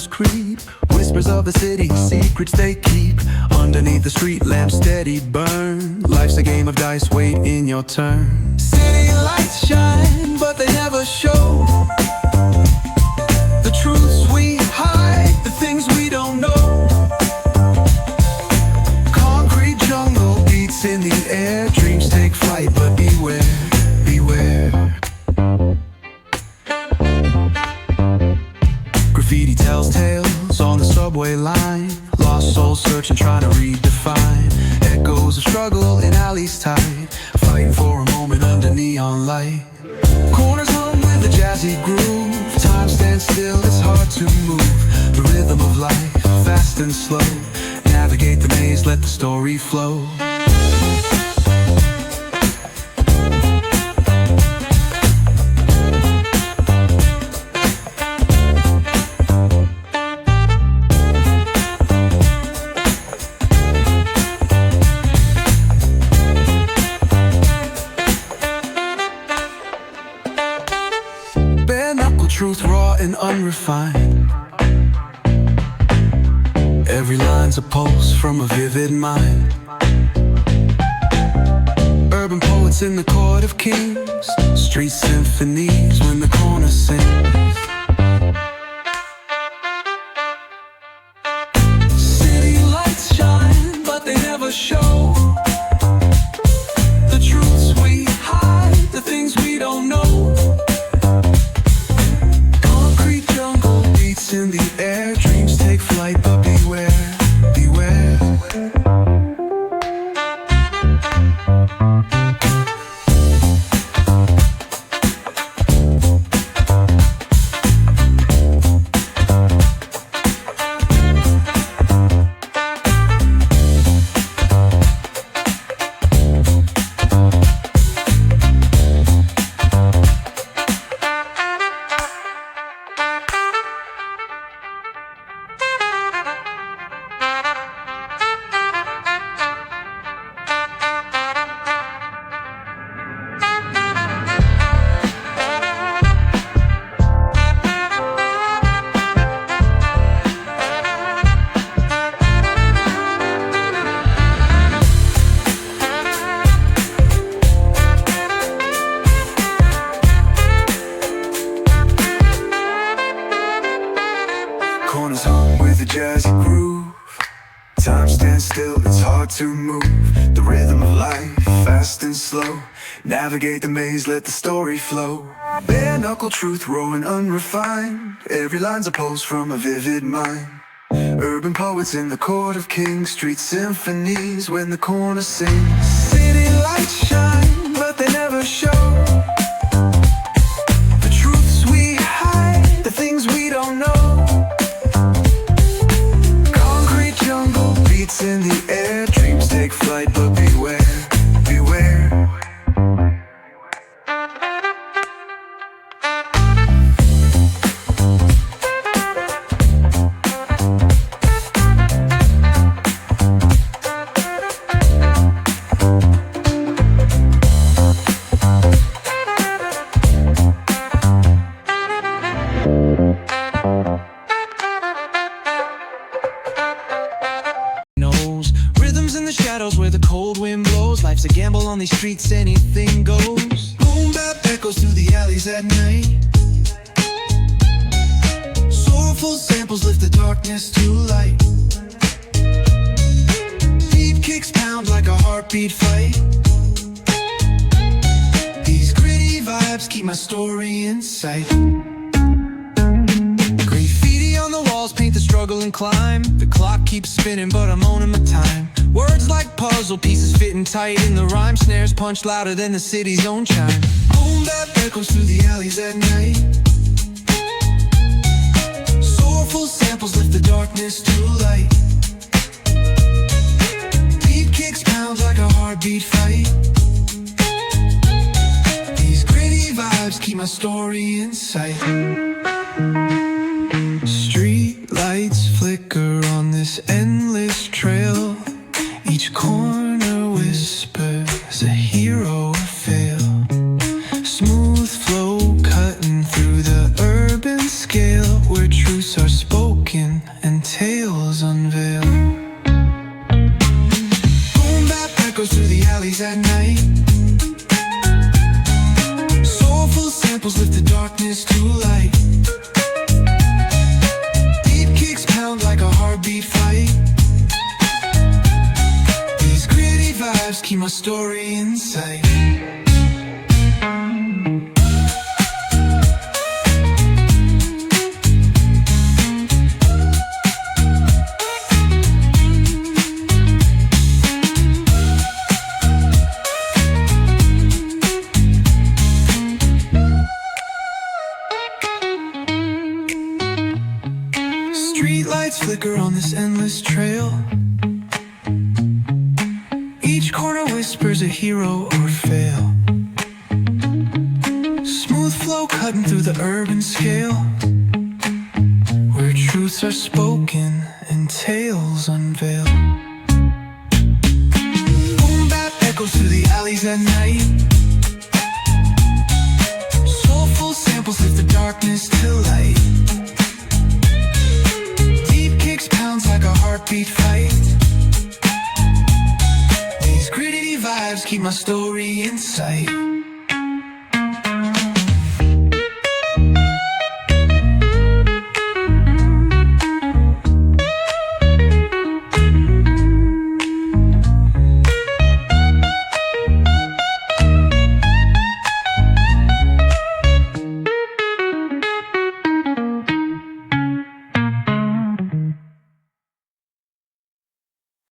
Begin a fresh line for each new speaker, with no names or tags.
shadows creep, whispers of the city, secrets they keep. Underneath the street lamps steady burn. Life's a game of dice, wait in your turn. City lights shine, but they never show the truths we hide, the things we don't know. Concrete jungle beats in the air. Dreams take flight, but beware, beware. Graffiti tells tales on the subway line. Lost souls searching, trying to redefine. Echoes of struggle in alleys tight, fighting for a moment under neon light. Corners hum with a jazzy groove. Time stands still, it's hard to move. The rhythm of life, fast and slow. Navigate the maze, let the story flow. Truth raw and unrefined. Every line's a pulse from a vivid mind. Urban poets in the court of kings. Street symphonies when the corner sings. City lights shine, but they never show the truths we hide, the things we don't know. In the air, dreams take flight, but beware, beware. Corners hum with a jazzy groove. Time stands still, it's hard to move. The rhythm of life, fast and slow. Navigate the maze, let the story flow. Bare knuckle truth, raw and unrefined. Every line's a pulse from a vivid mind. Urban poets in the court of kings. Street symphonies when the corner sings. City lights shine, but they never show the truths we hide, the things we don't know. Beats in the air, dreams take flight, but beware, beware. Where the cold wind blows, life's a gamble on these streets, anything goes. Boom bap echoes through the alleys at night. Soulful samples lift the darkness to light. Beat kicks pound like a heartbeat fight. These gritty vibes keep my story in sight. Graffiti on the walls paint the struggle and climb. The clock keeps spinning, but I'm owning my time. Words like puzzle pieces fitting tight in the rhyme. Snares punch louder than the city's own chime. Boom bap echoes through the alleys at night. Soulful samples lift the darkness to light. Beat kicks pound like a heartbeat fight. These gritty vibes keep my story in sight. Street lights flicker on this endless trail. Each corner whispers a hero or fail. Smooth flow cutting through the urban scale, where truths are spoken echoes through the alleys at night. Soulful samples lift the darkness to light. Deep kicks pound like a heartbeat fight. These gritty vibes keep my story in sight. Street lights flicker on this endless trail. Each corner whispers a hero or fail. Smooth flow cutting through the urban scale, where truths are spoken and tales unveiled. Boom bap echoes through the alleys at night. Soulful samples lift the darkness to light. Like a heartbeat fight. These gritty vibes keep my story in sight.